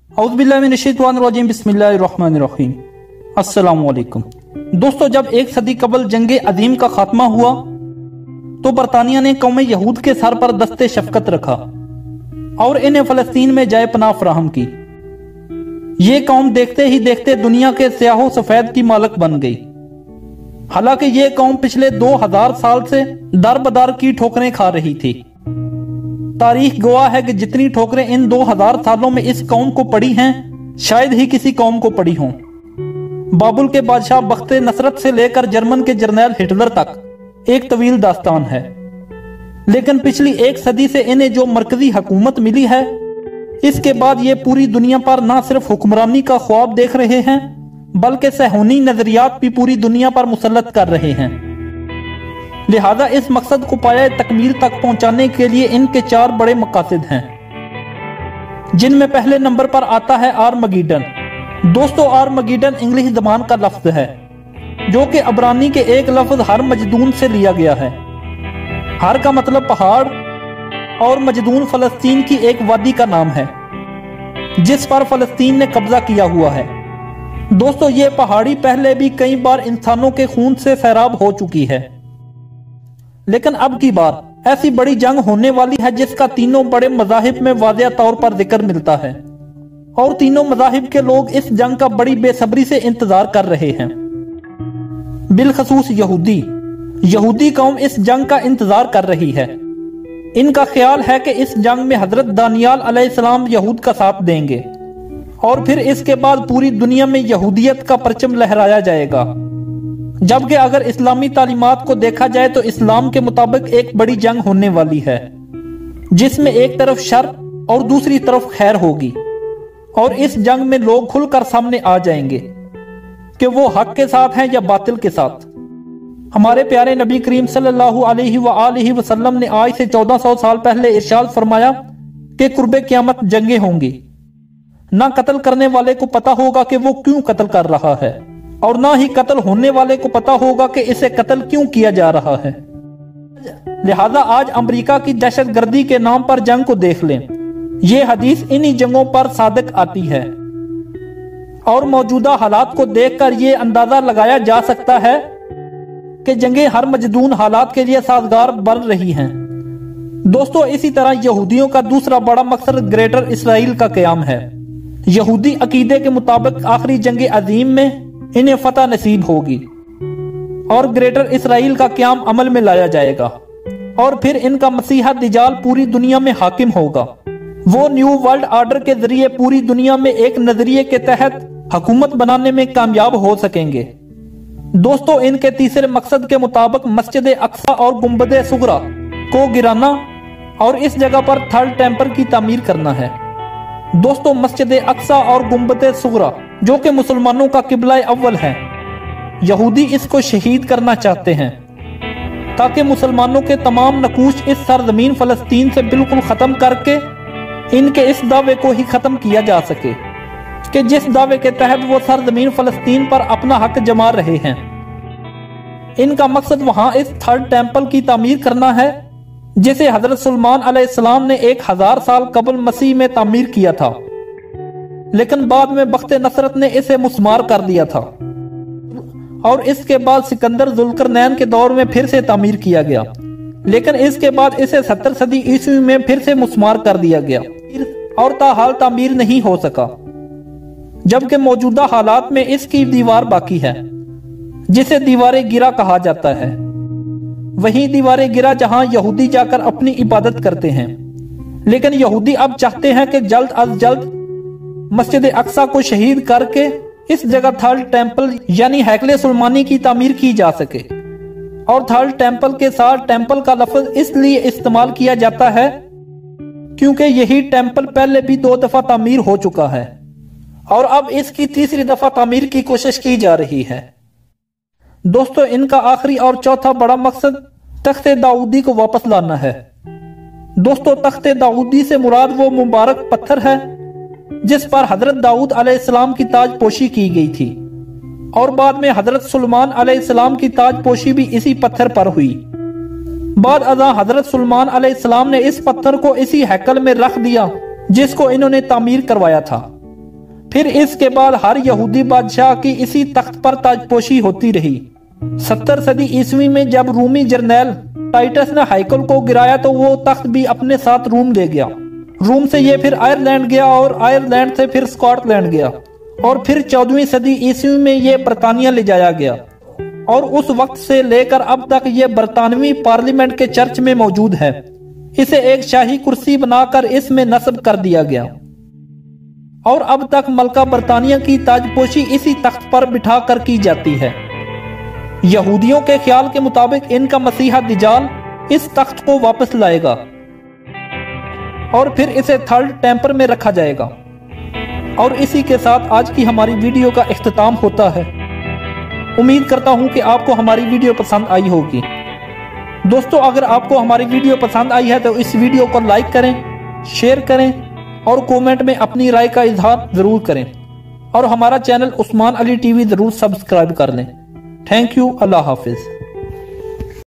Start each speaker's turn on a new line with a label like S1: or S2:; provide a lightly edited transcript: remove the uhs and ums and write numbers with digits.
S1: औज़ुबिल्लाहिमिनश्शैतानिर्रजीम बिस्मिल्लाहिर्रहमानिर्रहीम। अस्सलामु अलैकुम। दोस्तों, जब एक सदी कबल जंगे अजीम का खात्मा हुआ तो बरतानिया ने कौम यहूद के सर पर दस्ते शफकत रखा और इन्हें फलस्तीन में जाए पनाह फराहम की। ये कौम देखते ही देखते दुनिया के स्याहो सफेद की मालक बन गई। हालांकि ये कौम पिछले 2000 साल से दर बदर की ठोकरें खा रही थी। तारीख गवाह है कि जितनी ठोकरें इन 2000 सालों में इस कौम को पड़ी हैं, शायद ही किसी कौम को पड़ी हों। बाबुल के बादशाह बख्ते नसरत से लेकर जर्मन के जर्नैल हिटलर तक एक तवील दास्तान है। लेकिन पिछली एक सदी से इन्हें जो मरकजी हुकूमत मिली है, इसके बाद ये पूरी दुनिया पर न सिर्फ हुक्मरानी का ख्वाब देख रहे हैं, बल्कि सहूनी नजरियात भी पूरी दुनिया पर मुसल्लत कर रहे हैं। लिहाजा इस मकसद को पाया तकमील तक पहुंचाने के लिए इनके 4 बड़े मकासद हैं, जिनमें पहले नंबर पर आता है आर्मगीडन। दोस्तों, आर्मगीडन इंग्लिश ज़बान का लफ्ज है जो कि अबरानी के एक लफ्ज हर मजदून से लिया गया है। हर का मतलब पहाड़ और मजदून फलस्तीन की एक वादी का नाम है जिस पर फलस्तीन ने कब्जा किया हुआ है। दोस्तों, ये पहाड़ी पहले भी कई बार इंसानों के खून से सैराब हो चुकी है, लेकिन अब की बार ऐसी बड़ी जंग होने वाली है जिसका तीनों बड़े मज़ाहिब में वाज़ेह तौर पर जिक्र मिलता है और तीनों मज़ाहिब के लोग इस जंग का बड़ी बेसब्री से इंतजार कर रहे हैं। बिलखसूस यहूदी कौम इस जंग का इंतजार कर रही है। इनका ख्याल है कि इस जंग में हजरत दानियाल अलैहिस्सलाम यहूद का साथ देंगे और फिर इसके बाद पूरी दुनिया में यहूदियत का परचम लहराया जाएगा। जबकि अगर इस्लामी तालीमात को देखा जाए तो इस्लाम के मुताबिक एक बड़ी जंग होने वाली है जिसमें एक तरफ शर और दूसरी तरफ खैर होगी, और इस जंग में लोग खुलकर सामने आ जाएंगे कि वो हक के साथ हैं या बातिल के साथ। हमारे प्यारे नबी करीम सल्लल्लाहु अलैहि वसल्लम ने आज से 1400 साल पहले इरशाद फरमाया कि कुर्बे क़यामत जंगें होंगी। ना कत्ल करने वाले को पता होगा कि वो क्यों कत्ल कर रहा है, और ना ही कत्ल होने वाले को पता होगा कि इसे कत्ल क्यों किया जा रहा है। लिहाजा आज अमेरिका की दहशतगर्दी के नाम पर जंग को देख लें। ये हदीस इन्हीं जंगों पर सादिक आती है और मौजूदा हालात को देखकर ये अंदाजा लगाया जा सकता है कि जंगें हर मजदून हालात के लिए साजगार बन रही हैं। दोस्तों, इसी तरह यहूदियों का दूसरा बड़ा मकसद ग्रेटर इसराइल का क़याम है। यहूदी अकीदे के मुताबिक आखिरी जंग अजीम में इन्हें फतह नसीब होगी और ग्रेटर इसराइल का क़याम अमल में लाया जाएगा और फिर इनका मसीहा दिजाल पूरी दुनिया में हाकिम होगा। वो न्यू वर्ल्ड ऑर्डर के जरिए पूरी दुनिया में एक नजरिए के तहत हुकूमत बनाने में कामयाब हो सकेंगे। दोस्तों, इनके तीसरे मकसद के मुताबिक मस्जिद अक्सा और गुंबद सुगरा को गिराना और इस जगह पर थर्ड टेम्पल की तामीर करना है। दोस्तों, मस्जिद अक्सा और गुंबद सुगरा जो कि मुसलमानों का किबला अव्वल है, यहूदी इसको शहीद करना चाहते हैं ताकि मुसलमानों के तमाम नकूश इस सरजमीन फलस्तीन से बिल्कुल खत्म करके इनके इस दावे को ही खत्म किया जा सके कि जिस दावे के तहत वो सरजमीन फलस्तीन पर अपना हक जमा रहे हैं। इनका मकसद वहां इस थर्ड टेम्पल की तामीर करना है जिसे हजरत सुलेमान अलैहिस्सलाम ने 1000 साल कबल मसीह में तामीर किया था, लेकिन बाद में बख्ते नसरत ने इसे मुस्मार कर दिया था और इसके बाद सिकंदर जुल्करनैन के दौर में फिर से तामीर किया गया, लेकिन इसके बाद इसे 70 सदी ईस्वी में फिर से मुस्मार कर दिया गया और ताहाल तामीर नहीं हो सका। जबकि मौजूदा हालात में इसकी दीवार बाकी है जिसे दीवारे गिरा कहा जाता है। वही दीवारे गिरा जहां यहूदी जाकर अपनी इबादत करते हैं, लेकिन यहूदी अब चाहते हैं कि जल्द अज जल्द मस्जिद अक्सा को शहीद करके इस जगह थर्ड टेम्पल यानी हैकले सुलेमानी की तामीर की जा सके। और थर्ड टेम्पल के साथ टेम्पल का लफ्ज इसलिए इस्तेमाल किया जाता है क्योंकि यही टेम्पल पहले भी 2 दफा तामीर हो चुका है और अब इसकी तीसरी दफा तामीर की कोशिश की जा रही है। दोस्तों, इनका आखिरी और चौथा बड़ा मकसद तख्ते दाऊदी को वापस लाना है। दोस्तों, तख्ते दाऊदी से मुराद वो मुबारक पत्थर है जिस पर हजरत दाऊद अलैहिस्सलाम की ताज पोशी की गई थी और बाद में हजरत सुलेमान अलैहिस्सलाम की ताज पोशी भी इसी पत्थर पर हुई। बाद अज़ा हजरत सुलेमान अलैहिस्सलाम ने इस पत्थर को इसी हैकल में रख दिया जिसको इन्होंने तामीर करवाया था। फिर इसके बाद हर यहूदी बादशाह की इसी तख्त पर ताजपोशी होती रही। 70 सदी ईस्वी में जब रूमी जर्नैल टाइटस ने हाइकल को गिराया तो वो तख्त भी अपने साथ रूम ले गया। रूम से ये फिर आयरलैंड गया और आयरलैंड से फिर स्कॉटलैंड गया और फिर 14वीं सदी ईस्वी में ये बरतानिया ले जाया गया और उस वक्त से लेकर अब तक ये बरतानवी पार्लियामेंट के चर्च में मौजूद है। इसे एक शाही कुर्सी बनाकर इसमें नस्ब कर दिया गया और अब तक मलका बरतानिया की ताजपोशी इसी तख्त पर बिठा कर की जाती है। यहूदियों के ख्याल के मुताबिक इनका मसीहा दिजाल इस तख्त को वापस लाएगा और फिर इसे थर्ड टेम्पर में रखा जाएगा। और इसी के साथ आज की हमारी वीडियो का इख्तिताम होता है। उम्मीद करता हूं कि आपको हमारी वीडियो पसंद आई होगी। दोस्तों, अगर आपको हमारी वीडियो पसंद आई है तो इस वीडियो को लाइक करें, शेयर करें और कमेंट में अपनी राय का इजहार जरूर करें और हमारा चैनल उस्मान अली टीवी जरूर सब्सक्राइब कर लें। Thank you. Allah Hafiz.